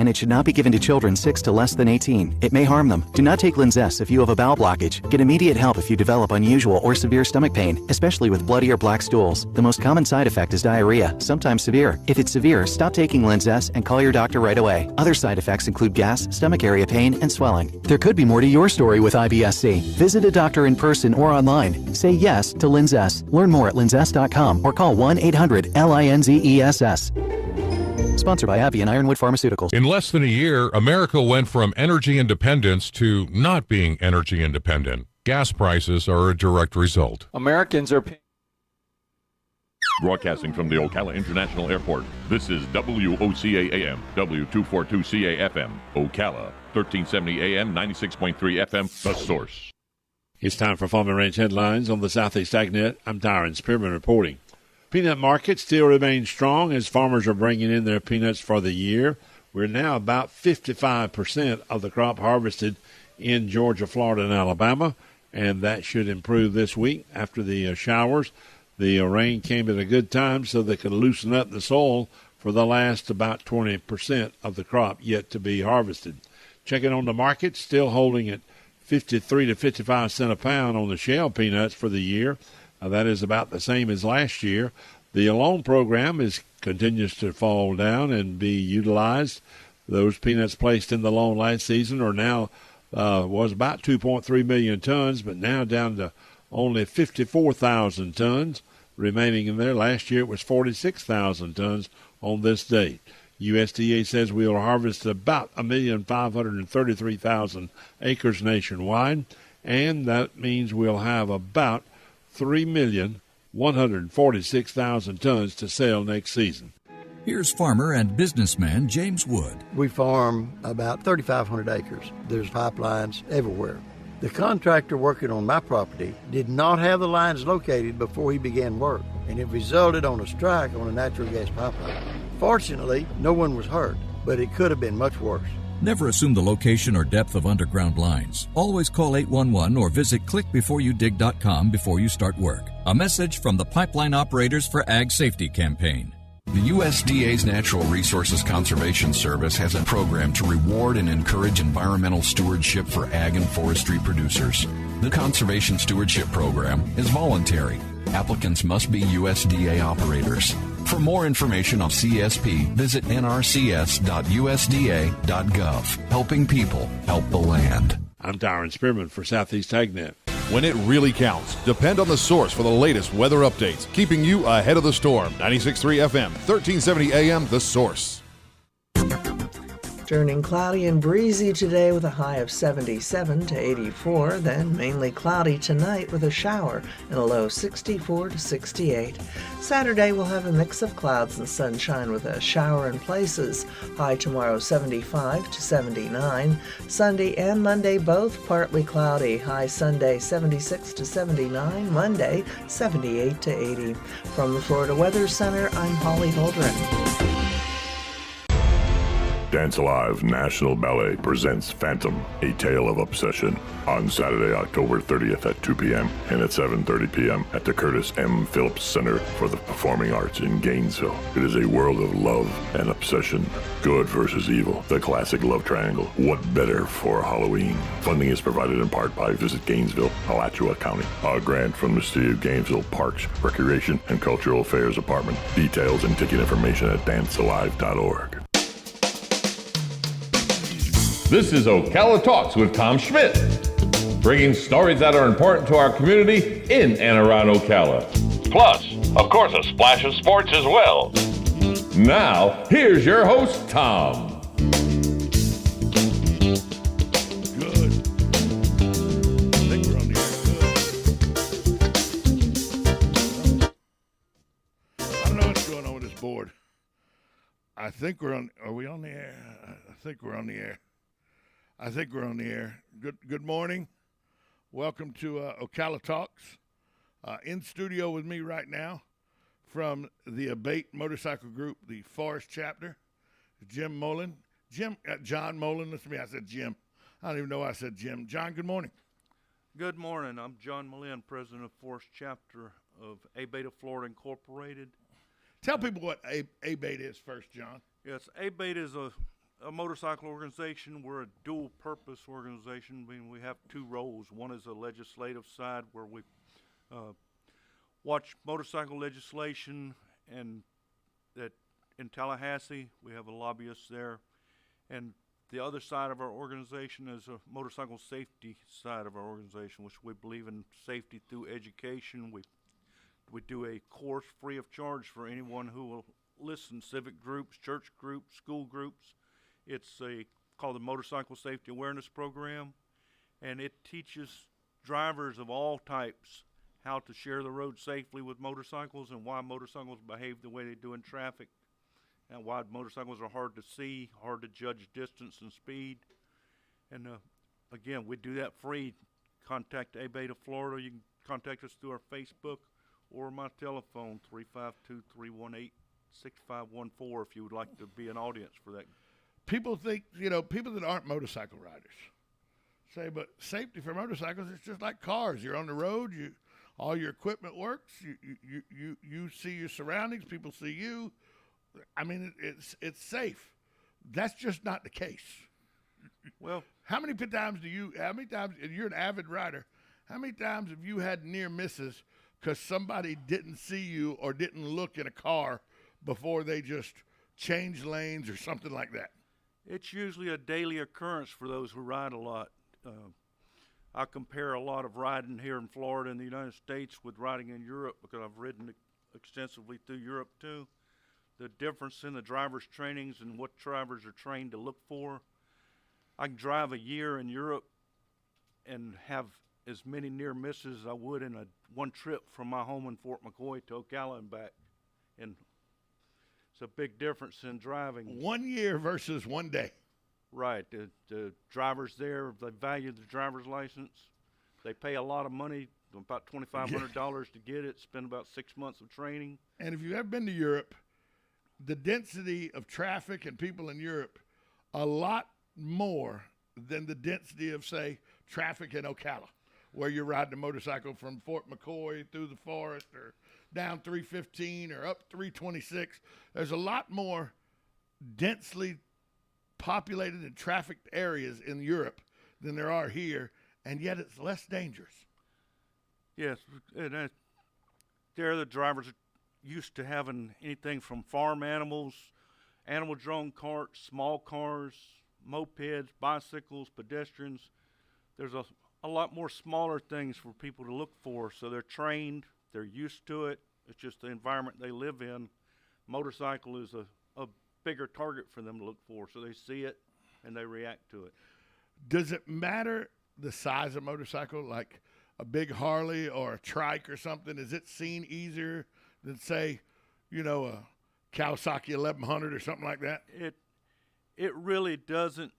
and it should not be given to children 6 to less than 18. It may harm them. Do not take Linzess if you have a bowel blockage. Get immediate help if you develop unusual or severe stomach pain, especially with bloody or black stools. The most common side effect is diarrhea, sometimes severe. If it's severe, stop taking Linzess and call your doctor right away. Other side effects include gas, stomach area pain, and swelling. There could be more to your story with IBS-C. Visit a doctor in person or online. Say yes to Linzess. Learn more at linzess.com or call 1-800-LINZESS. Sponsored by AbbVie and Ironwood Pharmaceuticals. In less than a year, America went from energy independence to not being energy independent. Gas prices are a direct result. Americans are paying. Broadcasting from the Ocala International Airport, this is WOCA AM, W242CA FM, Ocala, 1370 AM, 96.3 FM, The Source. It's time for Farm and Ranch headlines on the Southeast AgNet. I'm Darren Spearman reporting. Peanut market still remains strong as farmers are bringing in their peanuts for the year. We're now about 55% of the crop harvested in Georgia, Florida, and Alabama, and that should improve this week after the showers. The rain came at a good time so they could loosen up the soil for the last about 20% of the crop yet to be harvested. Checking on the market, still holding at 53 to 55 cents a pound on the shell peanuts for the year. That is about the same as last year. The loan program continues to fall down and be utilized. Those peanuts placed in the loan last season are now was about 2.3 million tons, but now down to only 54,000 tons remaining in there. Last year it was 46,000 tons on this date. USDA says we will harvest about 1,533,000 acres nationwide, and that means we'll have about 3,146,000 tons to sell next season. Here's farmer and businessman James Wood. We farm about 3,500 acres. There's pipelines everywhere. The contractor working on my property did not have the lines located before he began work, and it resulted on a strike on a natural gas pipeline. Fortunately, no one was hurt, but it could have been much worse. Never assume the location or depth of underground lines. Always call 811 or visit clickbeforeyoudig.com before you start work. A message from the Pipeline Operators for Ag Safety campaign. The USDA's Natural Resources Conservation Service has a program to reward and encourage environmental stewardship for ag and forestry producers. The Conservation Stewardship Program is voluntary. Applicants must be USDA operators. For more information on CSP, visit nrcs.usda.gov. Helping people help the land. I'm Darren Spearman for Southeast AgNet. When it really counts, depend on The Source for the latest weather updates, keeping you ahead of the storm. 96.3 FM, 1370 AM, The Source. Turning cloudy and breezy today with a high of 77 to 84, then mainly cloudy tonight with a shower and a low 64 to 68. Saturday will have a mix of clouds and sunshine with a shower in places. High tomorrow 75 to 79. Sunday and Monday both partly cloudy. High Sunday 76 to 79. Monday 78 to 80. From the Florida Weather Center, I'm Holly Holdren. Dance Alive National Ballet presents Phantom, A Tale of Obsession, on Saturday, October 30th at 2 p.m. and at 7:30 p.m. at the Curtis M. Phillips Center for the Performing Arts in Gainesville. It is a world of love and obsession, good versus evil, the classic love triangle. What better for Halloween? Funding is provided in part by Visit Gainesville, Alachua County, a grant from the City of Gainesville Parks, Recreation, and Cultural Affairs Department. Details and ticket information at dancealive.org. This is Ocala Talks with Tom Schmidt, bringing stories that are important to our community in and around Ocala. Plus, of course, a splash of sports as well. Now, here's your host, Tom. Good. I think we're on the air. Good. I don't know what's going on with this board. I think we're on. Are we on the air? I think we're on the air. Good morning. Welcome to Ocala Talks. In studio with me right now from the Abate Motorcycle Group, the Forest Chapter, Jim Mullen. John Mullen. Listen to me. I said Jim. I don't even know why I said Jim. John, good morning. Good morning. I'm John Mullen, President of Forest Chapter of Abate of Florida Incorporated. Tell people what Abate is first, John. Yes, Abate is a a motorcycle organization. We're a dual-purpose organization. I mean, we have two roles. One is a legislative side where we watch motorcycle legislation, and that in Tallahassee we have a lobbyist there. And the other side of our organization is a motorcycle safety side of our organization, which we believe in safety through education. We do a course free of charge for anyone who will listen, civic groups, church groups, school groups. It's called the Motorcycle Safety Awareness Program, and it teaches drivers of all types how to share the road safely with motorcycles and why motorcycles behave the way they do in traffic, and why motorcycles are hard to see, hard to judge distance and speed. And again, we do that free. Contact Abate, Florida. You can contact us through our Facebook or my telephone, 352-318-6514, if you would like to be an audience for that. People think, people that aren't motorcycle riders say, but safety for motorcycles, it's just like cars. You're on the road, all your equipment works, you see your surroundings, people see you. I mean, it's safe. That's just not the case. Well, how many times, and you're an avid rider, how many times have you had near misses because somebody didn't see you or didn't look in a car before they just changed lanes or something like that? It's usually a daily occurrence for those who ride a lot. I compare a lot of riding here in Florida and the United States with riding in Europe, because I've ridden extensively through Europe too. The difference in the driver's trainings and what drivers are trained to look for. I can drive a year in Europe and have as many near misses as I would in one trip from my home in Fort McCoy to Ocala and back. And it's a big difference in driving. 1 year versus 1 day. Right. The drivers there, they value the driver's license. They pay a lot of money, about $2,500 to get it, spend about 6 months of training. And if you've ever been to Europe, the density of traffic and people in Europe, a lot more than the density of, say, traffic in Ocala, where you're riding a motorcycle from Fort McCoy through the forest or down 315 or up 326. There's a lot more densely populated and trafficked areas in Europe than there are here, and yet it's less dangerous. Yes, and there the drivers are used to having anything from farm animals, animal-drawn carts, small cars, mopeds, bicycles, pedestrians. There's a lot more smaller things for people to look for, so they're trained, they're used to it. It's just the environment they live in. Motorcycle is a bigger target for them to look for, so they see it and they react to it. Does it matter the size of motorcycle, like a big Harley or a trike or something? Is it seen easier than, say, a Kawasaki 1100 or something like that? It really doesn't,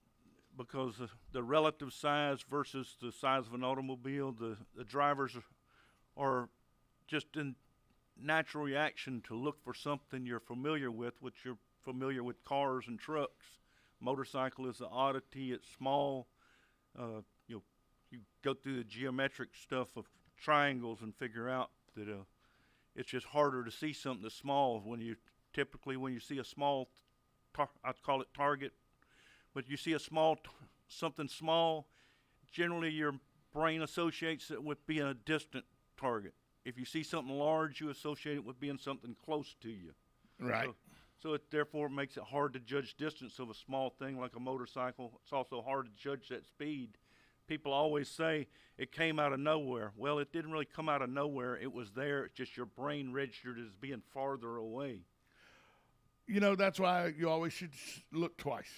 because the relative size versus the size of an automobile, the drivers are just in natural reaction to look for something you're familiar with, which you're familiar with cars and trucks. Motorcycle is an oddity. It's small. You go through the geometric stuff of triangles and figure out that it's just harder to see something that's small. When you see a small, I call it target, but you see a something small, generally your brain associates it with being a distant target. If you see something large, you associate it with being something close to you. Right. So it therefore makes it hard to judge distance of a small thing like a motorcycle. It's also hard to judge that speed. People always say it came out of nowhere. Well, it didn't really come out of nowhere. It was there. It's just your brain registered as being farther away. That's why you always should look twice.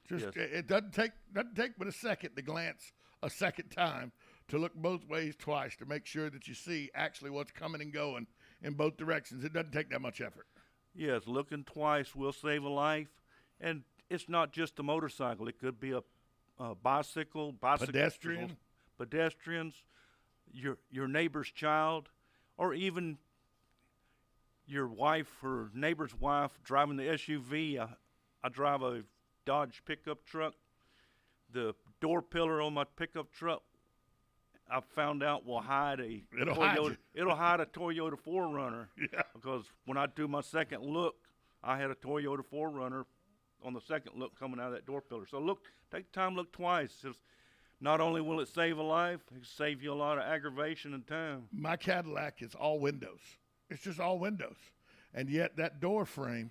Just yes. It doesn't take but a second to glance a second time, to look both ways twice to make sure that you see actually what's coming and going in both directions. It doesn't take that much effort. Yes, looking twice will save a life. And it's not just a motorcycle. It could be a bicycle, pedestrians, your neighbor's child, or even your wife or neighbor's wife driving the SUV. I drive a Dodge pickup truck. The door pillar on my pickup truck, I found out, will hide it'll hide a Toyota 4Runner. Yeah. Because when I do my second look, I had a Toyota 4Runner on the second look coming out of that door pillar. So look, take time, look twice. Just not only will it save a life, it save you a lot of aggravation and time. My Cadillac is all windows. It's just all windows. And yet that door frame,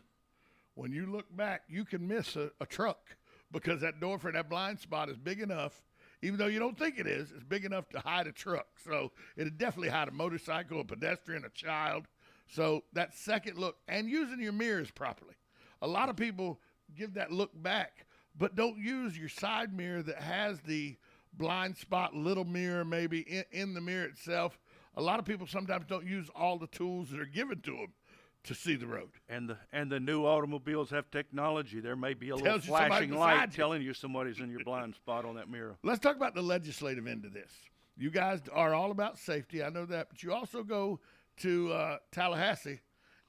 when you look back, you can miss a truck because that door frame, that blind spot is big enough, even though you don't think it is, it's big enough to hide a truck. So it'd definitely hide a motorcycle, a pedestrian, a child. So that second look, and using your mirrors properly. A lot of people give that look back, but don't use your side mirror that has the blind spot, little mirror maybe in the mirror itself. A lot of people sometimes don't use all the tools that are given to them to see the road. And the new automobiles have technology. There may be a little flashing light telling you somebody's in your blind spot on that mirror. Let's talk about the legislative end of this. You guys are all about safety, I know that, but you also go to Tallahassee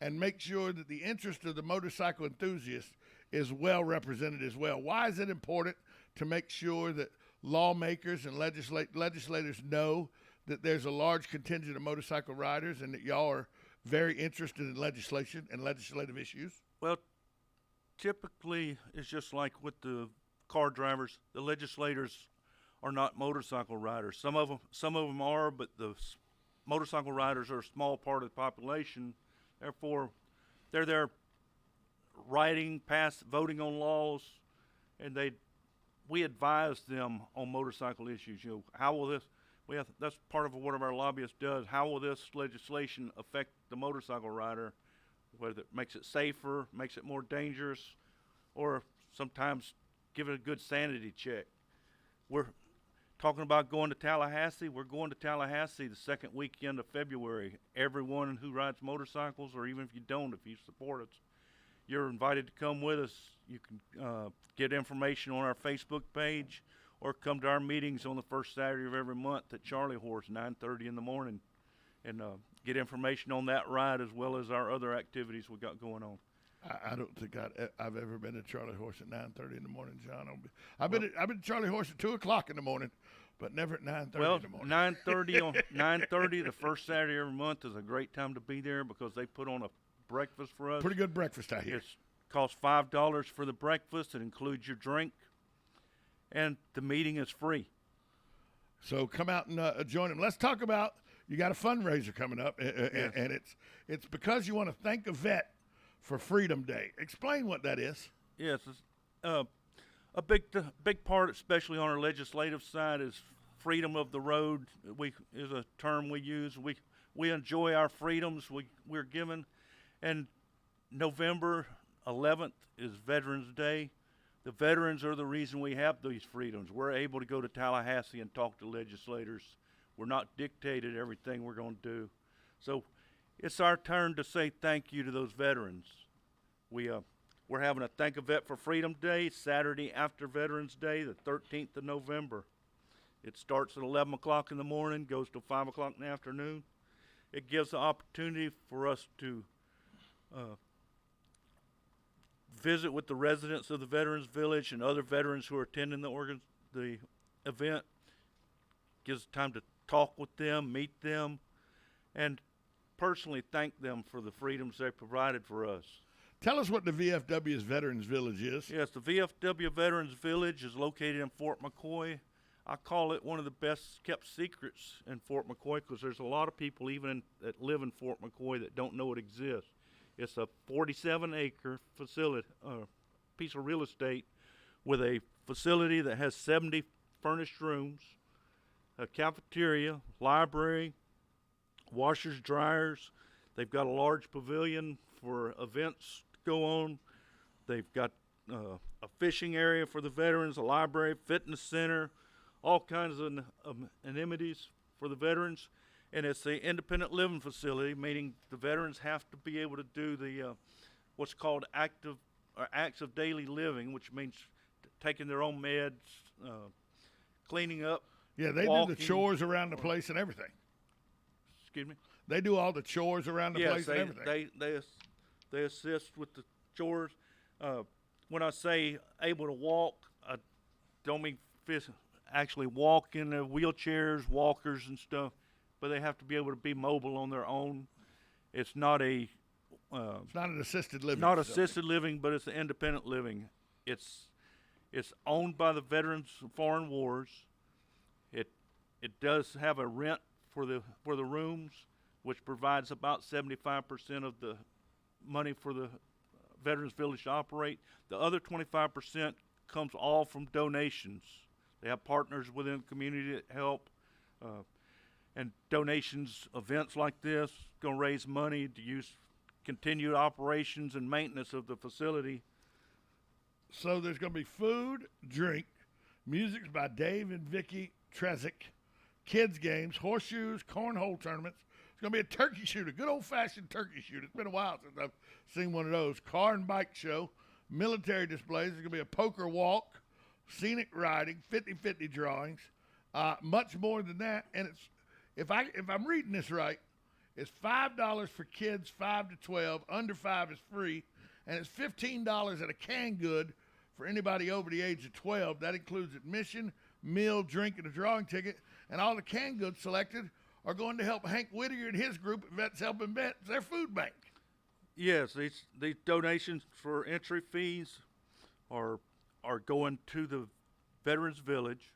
and make sure that the interest of the motorcycle enthusiast is well represented as well. Why is it important to make sure that lawmakers and legislators know that there's a large contingent of motorcycle riders and that y'all are very interested in legislation and legislative issues? Well, typically it's just like with the car drivers. The legislators are not motorcycle riders. Some of them are, but the motorcycle riders are a small part of the population. Therefore, they're there writing, voting on laws, and we advise them on motorcycle issues. You know, how will this? That's part of what our lobbyist does. How will this legislation affect the motorcycle rider? Whether it makes it safer, makes it more dangerous, or sometimes give it a good sanity check. We're talking about going to Tallahassee. We're going to Tallahassee the second weekend of February. Everyone who rides motorcycles, or even if you don't, if you support us, you're invited to come with us. You can get information on our Facebook page, or come to our meetings on the first Saturday of every month at Charlie Horse, 9:30 in the morning, and get information on that ride as well as our other activities we got going on. I don't think I've ever been to Charlie Horse at 9:30 in the morning, John. I've been to Charlie Horse at 2:00 in the morning, but never at 9:30 in the morning. 9:30 the first Saturday every month is a great time to be there because they put on a breakfast for us. Pretty good breakfast out here. It costs $5 for the breakfast. It includes your drink, and the meeting is free. So come out and join them. Let's talk about, you got a fundraiser coming up, Yes. and it's because you want to thank a vet for Freedom Day. Explain what that is. Yes, it's, a big part, especially on our legislative side, is freedom of the road. Is a term we use. We enjoy our freedoms we're given, and November 11th is Veterans Day. The veterans are the reason we have these freedoms. We're able to go to Tallahassee and talk to legislators. We're not dictated everything we're going to do. So it's our turn to say thank you to those veterans. We're having a Thank a Vet for Freedom Day Saturday after Veterans Day, the 13th of November. It starts at 11 o'clock in the morning, goes to 5 o'clock in the afternoon. It gives the opportunity for us to visit with the residents of the Veterans Village and other veterans who are attending the event. Gives time to talk with them, meet them, and personally thank them for the freedoms they provided for us. Tell us what the VFW's Veterans Village is. Yes, the VFW Veterans Village is located in Fort McCoy. I call it one of the best kept secrets in Fort McCoy because there's a lot of people that live in Fort McCoy that don't know it exists. It's a 47-acre facility, piece of real estate with a facility that has 70 furnished rooms, a cafeteria, library, washers, dryers. They've got a large pavilion for events to go on. They've got a fishing area for the veterans, a library, fitness center, all kinds of amenities for the veterans. And it's an independent living facility, meaning the veterans have to be able to do the what's called acts of daily living, which means taking their own meds, cleaning up. Yeah, they do the chores around the place and everything. Excuse me? They do all the chores around the place and everything. They assist with the chores. When I say able to walk, I don't mean actually walk in their wheelchairs, walkers and stuff, but they have to be able to be mobile on their own. It's not an assisted living. Not assisted living, but it's an independent living. It's owned by the Veterans of Foreign Wars. It does have a rent for the rooms, which provides about 75% of the money for the Veterans Village to operate. The other 25% comes all from donations. They have partners within the community that help, and donations, events like this, going to raise money to use continued operations and maintenance of the facility. So there's going to be food, drink, music's by Dave and Vicky Trezick, kids games, horseshoes, cornhole tournaments. It's going to be a turkey shoot, a good old-fashioned turkey shoot. It's been a while since I've seen one of those. Car and bike show, military displays. There's going to be a poker walk, scenic riding, 50-50 drawings, much more than that. And it's if I'm reading this right, it's $5 for kids 5 to 12. Under 5 is free, and it's $15 at a canned good for anybody over the age of 12. That includes admission, meal, drink, and a drawing ticket. And all the canned goods selected are going to help Hank Whittier and his group at Vets Helping Vets, their food bank. Yes, these donations for entry fees are going to the Veterans Village.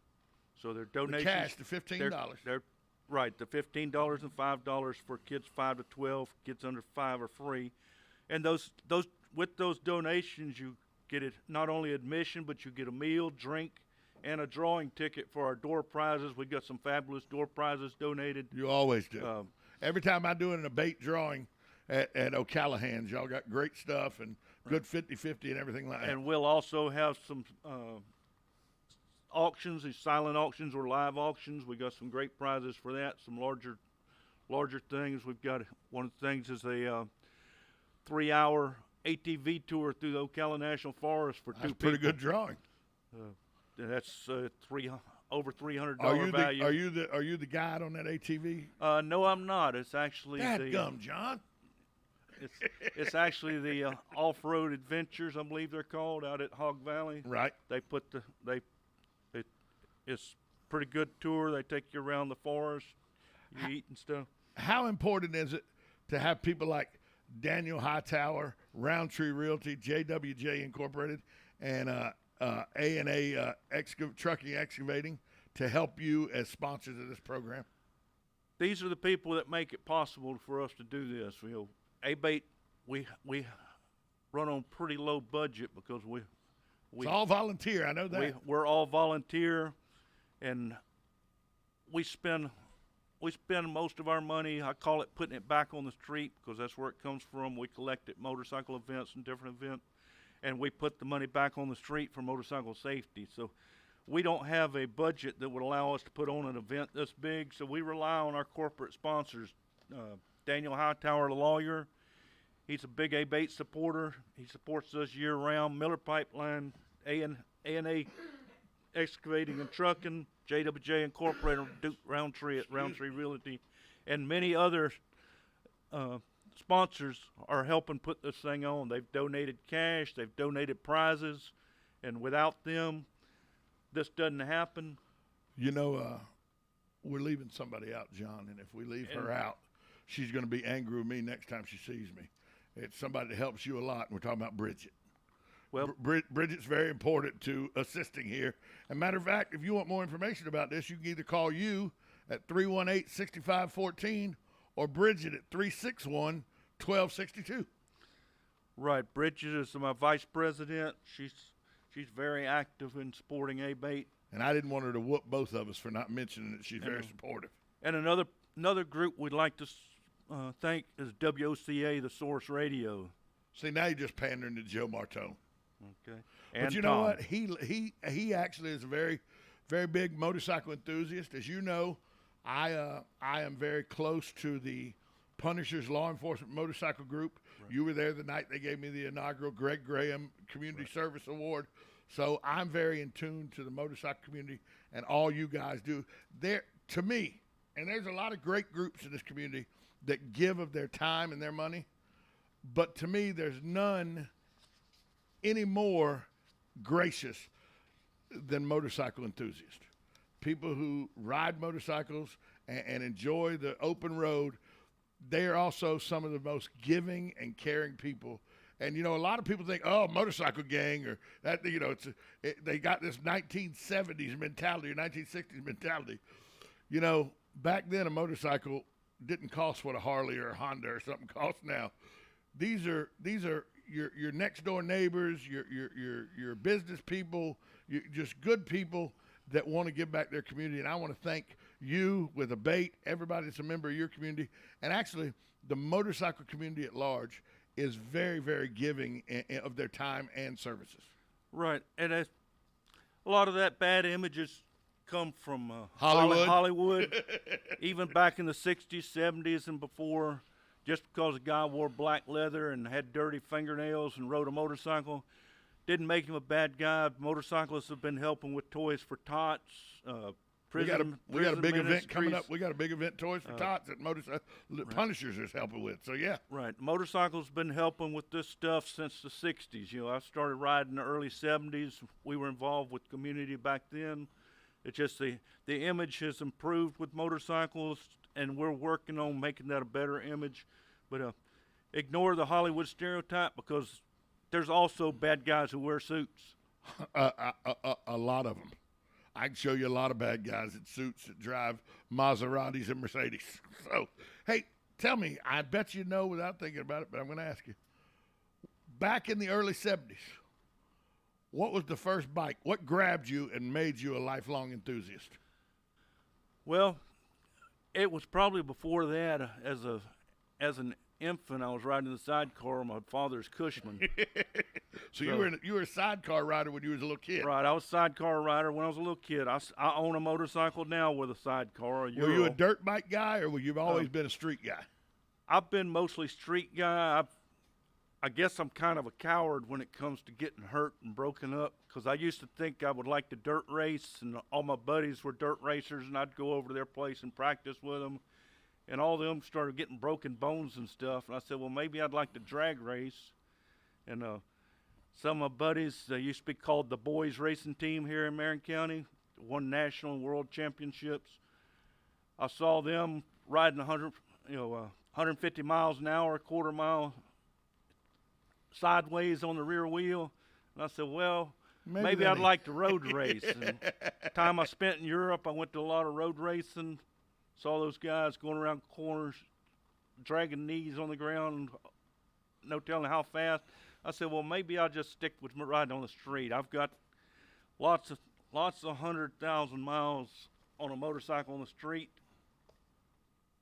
So they're donations. The cash, the $15. They're right. The $15 and $5 for kids 5 to 12. Kids under 5 are free, and those with those donations you get it not only admission, but you get a meal, drink, and a drawing ticket for our door prizes. We got some fabulous door prizes donated. You always do. Every time I do an Abate drawing at Ocala Hands, y'all got great stuff and good 50-50 and everything like that. And we'll also have some auctions, these silent auctions or live auctions. We got some great prizes for that, some larger things. We've got one of the things is a 3-hour ATV tour through the Ocala National Forest for That's two pretty people. good drawing. That's over $300 value. value. Are you the guide on that ATV? No, I'm not. It's actually Dadgum, John. It's actually the off-road adventures, I believe they're called, out at Hog Valley. Right. They put it's a pretty good tour. They take you around the forest, you eat and stuff. How important is it to have people like Daniel Hightower, Roundtree Realty, JWJ Incorporated, and A&A Trucking Excavating to help you as sponsors of this program? These are the people that make it possible for us to do this. Abate, we run on pretty low budget because we it's all volunteer. I know that. We're all volunteer, and we spend most of our money. I call it putting it back on the street because that's where it comes from. We collect at motorcycle events and different events, and we put the money back on the street for motorcycle safety. So we don't have a budget that would allow us to put on an event this big, so we rely on our corporate sponsors. Daniel Hightower, the lawyer, he's a big Abate supporter. He supports us year-round. Miller Pipeline, A&A Excavating and Trucking, JWJ Incorporated, Duke Roundtree at Roundtree Realty, and many other sponsors are helping put this thing on. They've donated cash, they've donated prizes, and without them, this doesn't happen. We're leaving somebody out, John, and if we leave her out, she's going to be angry with me next time she sees me. It's somebody that helps you a lot, and we're talking about Bridget. Well, Bridget's very important to assisting here. And matter of fact, if you want more information about this, you can either call you at 318-6514 or Bridget at 361-1262. Right. Bridget is my vice president. She's very active in supporting Abate. And I didn't want her to whoop both of us for not mentioning that she's very supportive. And another group we'd like to thank is WOCA, the Source Radio. See, now you're just pandering to Joe Martone. Okay. But you know what? He actually is a very, very big motorcycle enthusiast. As you know, I am very close to the Punishers Law Enforcement Motorcycle Group. Right. You were there the night they gave me the inaugural Greg Graham Community Service Award. So I'm very in tune to the motorcycle community and all you guys do. There, to me, and there's a lot of great groups in this community that give of their time and their money, but to me, there's none any more gracious than motorcycle enthusiasts. People who ride motorcycles and enjoy the open road, they are also some of the most giving and caring people. And, you know, a lot of people think, oh, motorcycle gang or that, you know, they got this 1970s mentality or 1960s mentality. You know, back then a motorcycle didn't cost what a Harley or a Honda or something costs now. These are your next door neighbors, your business people, just good people that want to give back their community. And I want to thank you with Abate, everybody that's a member of your community, and actually the motorcycle community at large is very, very giving of their time and services. Right, and a lot of that bad images come from Hollywood. Even back in the 60s, 70s, and before, just because a guy wore black leather and had dirty fingernails and rode a motorcycle didn't make him a bad guy. Motorcyclists have been helping with Toys for Tots, we got a big event coming up. We got a big event, Toys for Tots, that Punishers is helping with. So, yeah. Right. Motorcycles been helping with this stuff since the 60s. You know, I started riding in the early 70s. We were involved with community back then. It's just the image has improved with motorcycles, and we're working on making that a better image. But ignore the Hollywood stereotype, because there's also bad guys who wear suits. A lot of them. I can show you a lot of bad guys in suits that drive Maseratis and Mercedes. So, hey, tell me, I bet you know without thinking about it, but I'm going to ask you. Back in the early 70s, what was the first bike? What grabbed you and made you a lifelong enthusiast? Well, it was probably before that. As an infant, I was riding the sidecar of my father's Cushman. So you were a sidecar rider when you was a little kid. Right, I was a sidecar rider when I was a little kid. I own a motorcycle now with a sidecar. Were you a dirt bike guy, or were you always been a street guy? I've been mostly street guy. I guess I'm kind of a coward when it comes to getting hurt and broken up, because I used to think I would like to dirt race, and all my buddies were dirt racers, and I'd go over to their place and practice with them, and all of them started getting broken bones and stuff, and I said, well, maybe I'd like to drag race. And some of my buddies, they used to be called the Boys Racing Team here in Marion County, won national and world championships. I saw them riding 150 miles an hour, a quarter mile sideways on the rear wheel, and I said, well, maybe I'd like to road race. And the time I spent in Europe, I went to a lot of road racing, saw those guys going around corners, dragging knees on the ground, no telling how fast. I said, well, maybe I'll just stick with riding on the street. I've got lots of 100,000 miles on a motorcycle on the street.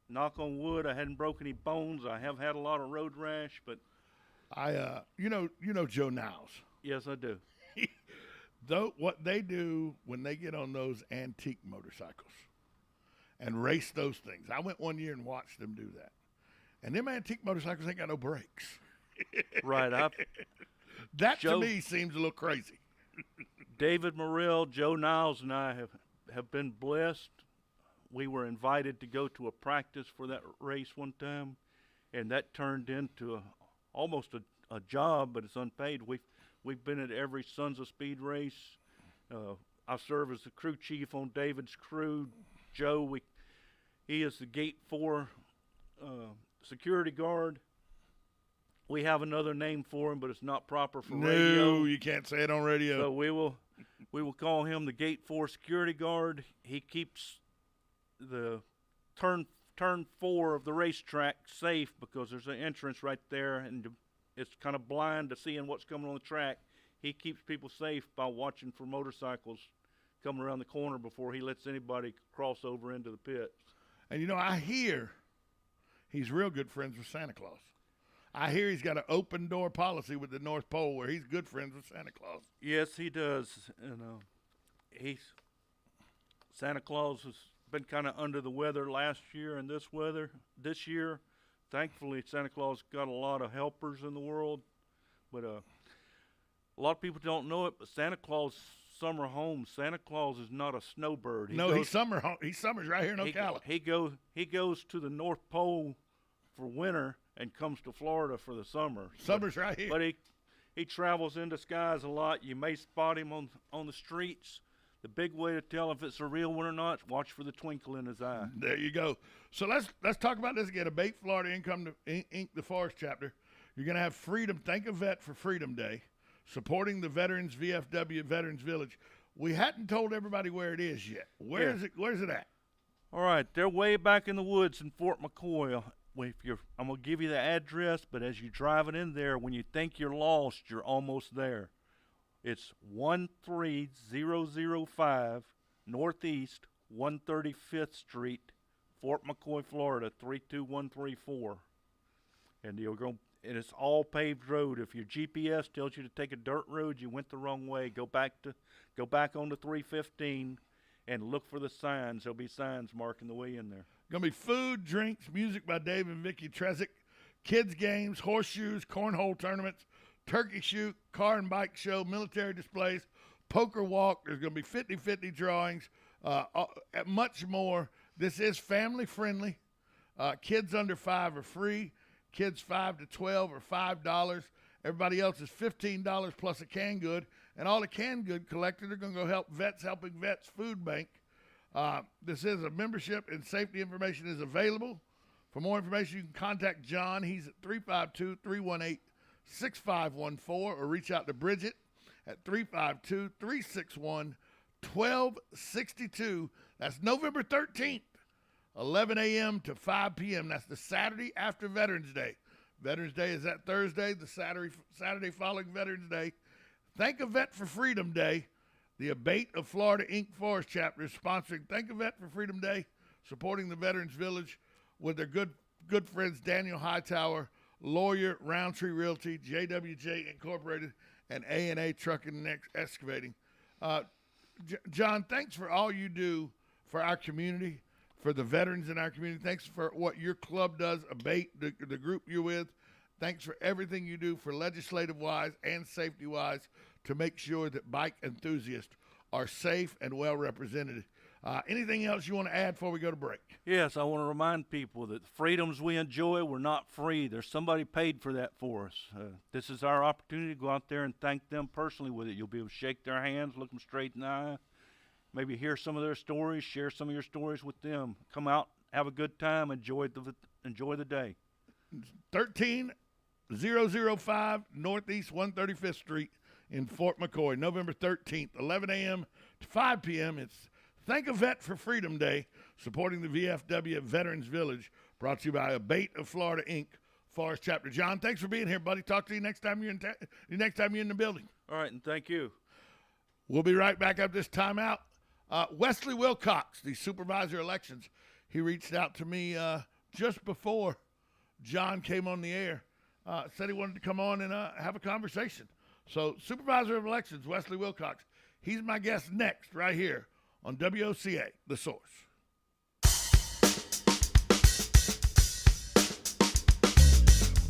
Knock on wood, I hadn't broken any bones. I have had a lot of road rash, but you know Joe Niles. Yes, I do. Though what they do when they get on those antique motorcycles and race those things. I went one year and watched them do that. And them antique motorcycles ain't got no brakes. Right. That to me seems a little crazy. David Morrell, Joe Niles, and I have been blessed. We were invited to go to a practice for that race one time, and that turned into almost a job, but it's unpaid. We've been at every Sons of Speed race. I serve as the crew chief on David's crew. Joe, he is the Gate 4 security guard. We have another name for him, but it's not proper for radio. No, you can't say it on radio. So we will call him the Gate 4 security guard. He keeps the turn 4 of the racetrack safe, because there's an entrance right there, and it's kind of blind to seeing what's coming on the track. He keeps people safe by watching for motorcycles coming around the corner before he lets anybody cross over into the pits. And, you know, I hear he's real good friends with Santa Claus. I hear he's got an open door policy with the North Pole where he's good friends with Santa Claus. Yes, he does. And Santa Claus has been kind of under the weather last year and this year. Thankfully, Santa Claus got a lot of helpers in the world. But a lot of people don't know it, but Santa Claus summer home. Santa Claus is not a snowbird. He summers right here in Ocala. He goes to the North Pole for winter and comes to Florida for the summer. Summer's right here. But he travels in disguise a lot. You may spot him on the streets. The big way to tell if it's a real one or not is watch for the twinkle in his eye. There you go. So let's talk about this again. Abate, Florida Inc., the Forest chapter. You're going to have Freedom. Thank a Vet for Freedom Day, supporting the Veterans VFW Veterans Village. We hadn't told everybody where it is yet. Where's it at? All right, they're way back in the woods in Fort McCoy. I'm going to give you the address, but as you're driving in there, when you think you're lost, you're almost there. It's 13005 Northeast 135th Street, Fort McCoy, Florida 32134. And it's all paved road. If your GPS tells you to take a dirt road, you went the wrong way. Go back on to 315 and look for the signs. There'll be signs marking the way in there. Going to be food, drinks, music by Dave and Vicky Trezick, kids games, horseshoes, cornhole tournaments, turkey shoot, car and bike show, military displays, poker walk. There's going to be 50-50 drawings, much more. This is family friendly. Kids under 5 are free. Kids 5 to 12 are $5. Everybody else is $15 plus a canned good. And all the canned good collected are going to go help Vets Helping Vets Food Bank. This is a membership, and safety information is available. For more information, you can contact John. He's at 352-318-6514, or reach out to Bridget at 352-361-1262. That's November 13th, 11 a.m. to 5 p.m. That's the Saturday after Veterans Day. Veterans Day is that Thursday, the Saturday following Veterans Day. Thank a Vet for Freedom Day. The Abate of Florida Inc. Forest Chapter is sponsoring Thank a Vet for Freedom Day, supporting the Veterans Village with their good friends Daniel Hightower, lawyer, Roundtree Realty, JWJ Incorporated, and A&A Trucking and Excavating. John, thanks for all you do for our community, for the veterans in our community. Thanks for what your club does, Abate, the group you're with. Thanks for everything you do for legislative-wise and safety-wise to make sure that bike enthusiasts are safe and well represented. Anything else you want to add before we go to break? Yes, I want to remind people that the freedoms we enjoy were not free. There's somebody paid for that for us. This is our opportunity to go out there and thank them personally with it. You'll be able to shake their hands, look them straight in the eye, maybe hear some of their stories, share some of your stories with them. Come out, have a good time, enjoy the day. 13005 Northeast 135th Street in Fort McCoy, November 13th, 11 a.m. to 5 p.m. It's Thank a Vet for Freedom Day, supporting the VFW Veterans Village, brought to you by Abate of Florida Inc. Forest Chapter. John, thanks for being here, buddy. Talk to you next time you're in the building. All right, and thank you. We'll be right back up this time out. Wesley Wilcox, the supervisor of elections, he reached out to me just before John came on the air. Said he wanted to come on and have a conversation. So, supervisor of elections, Wesley Wilcox, he's my guest next right here on WOCA, The Source.